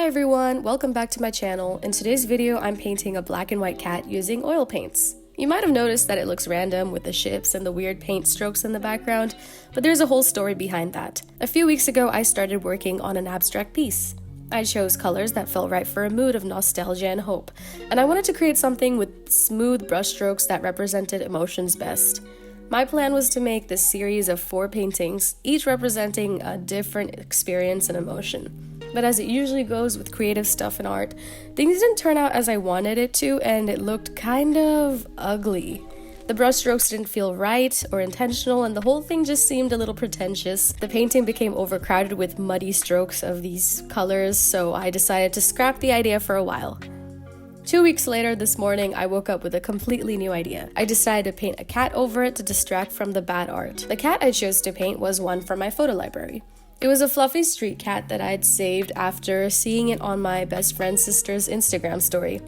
Hi everyone, welcome back to my channel. In today's video, I'm painting a black and white cat using oil paints. You might have noticed that it looks random with the ships and the weird paint strokes in the background, but there's a whole story behind that. A few weeks ago, I started working on an abstract piece. I chose colors that felt right for a mood of nostalgia and hope, and I wanted to create something with smooth brushstrokes that represented emotions best. My plan was to make this series of 4 paintings, each representing a different experience and emotion. But as it usually goes with creative stuff and art, things didn't turn out as I wanted it to, and it looked kind of ugly. The brushstrokes didn't feel right or intentional, and the whole thing just seemed a little pretentious. The painting became overcrowded with muddy strokes of these colors, so I decided to scrap the idea for a while. 2 weeks later, this morning, I woke up with a completely new idea. I decided to paint a cat over it to distract from the bad art. The cat I chose to paint was one from my photo library. It was a fluffy street cat that I'd saved after seeing it on my best friend's sister's Instagram story.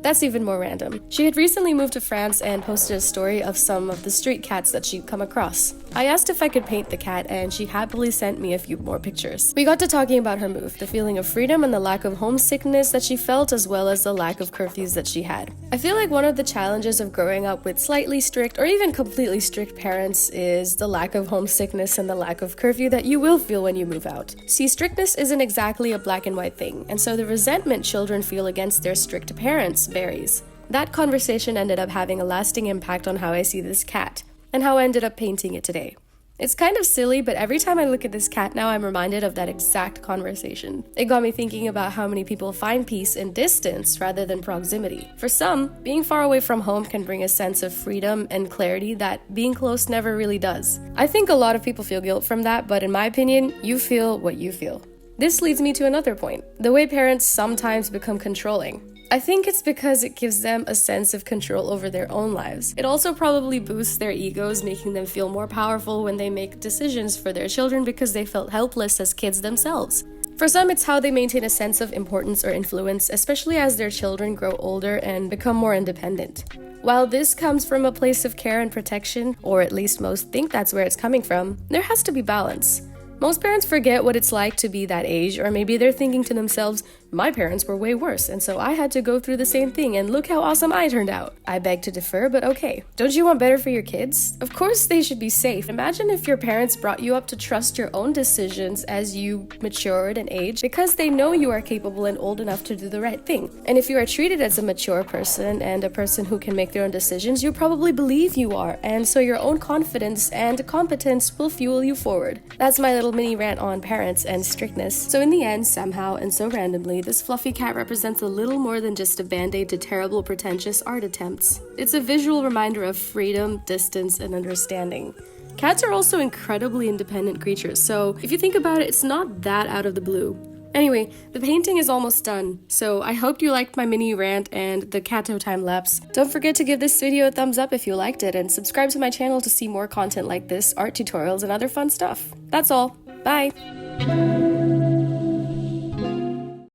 That's even more random. She had recently moved to France and posted a story of some of the street cats that she'd come across. I asked if I could paint the cat, and she happily sent me a few more pictures. We got to talking about her move, the feeling of freedom and the lack of homesickness that she felt, as well as the lack of curfews that she had. I feel like one of the challenges of growing up with slightly strict or even completely strict parents is the lack of homesickness and the lack of curfew that you will feel when you move out. See, strictness isn't exactly a black and white thing, and so the resentment children feel against their strict parents varies. That conversation ended up having a lasting impact on how I see this cat, and how I ended up painting it today. It's kind of silly, but every time I look at this cat now, I'm reminded of that exact conversation. It got me thinking about how many people find peace in distance rather than proximity. For some, being far away from home can bring a sense of freedom and clarity that being close never really does. I think a lot of people feel guilt from that, but in my opinion, you feel what you feel. This leads me to another point, the way parents sometimes become controlling. I think it's because it gives them a sense of control over their own lives. It also probably boosts their egos, making them feel more powerful when they make decisions for their children because they felt helpless as kids themselves. For some, it's how they maintain a sense of importance or influence, especially as their children grow older and become more independent. While this comes from a place of care and protection, or at least most think that's where it's coming from, there has to be balance. Most parents forget what it's like to be that age, or maybe they're thinking to themselves, my parents were way worse, and so I had to go through the same thing, and look how awesome I turned out. I beg to differ, but okay. Don't you want better for your kids? Of course they should be safe. Imagine if your parents brought you up to trust your own decisions as you matured and aged, because they know you are capable and old enough to do the right thing. And if you are treated as a mature person and a person who can make their own decisions, you probably believe you are, and so your own confidence and competence will fuel you forward. That's my little mini rant on parents and strictness. So in the end, somehow and so randomly, this fluffy cat represents a little more than just a band-aid to terrible, pretentious art attempts. It's a visual reminder of freedom, distance, and understanding. Cats are also incredibly independent creatures, so if you think about it, it's not that out of the blue. Anyway, the painting is almost done, so I hope you liked my mini rant and the Kato time lapse. Don't forget to give this video a thumbs up if you liked it, and subscribe to my channel to see more content like this, art tutorials, and other fun stuff. That's all. Bye!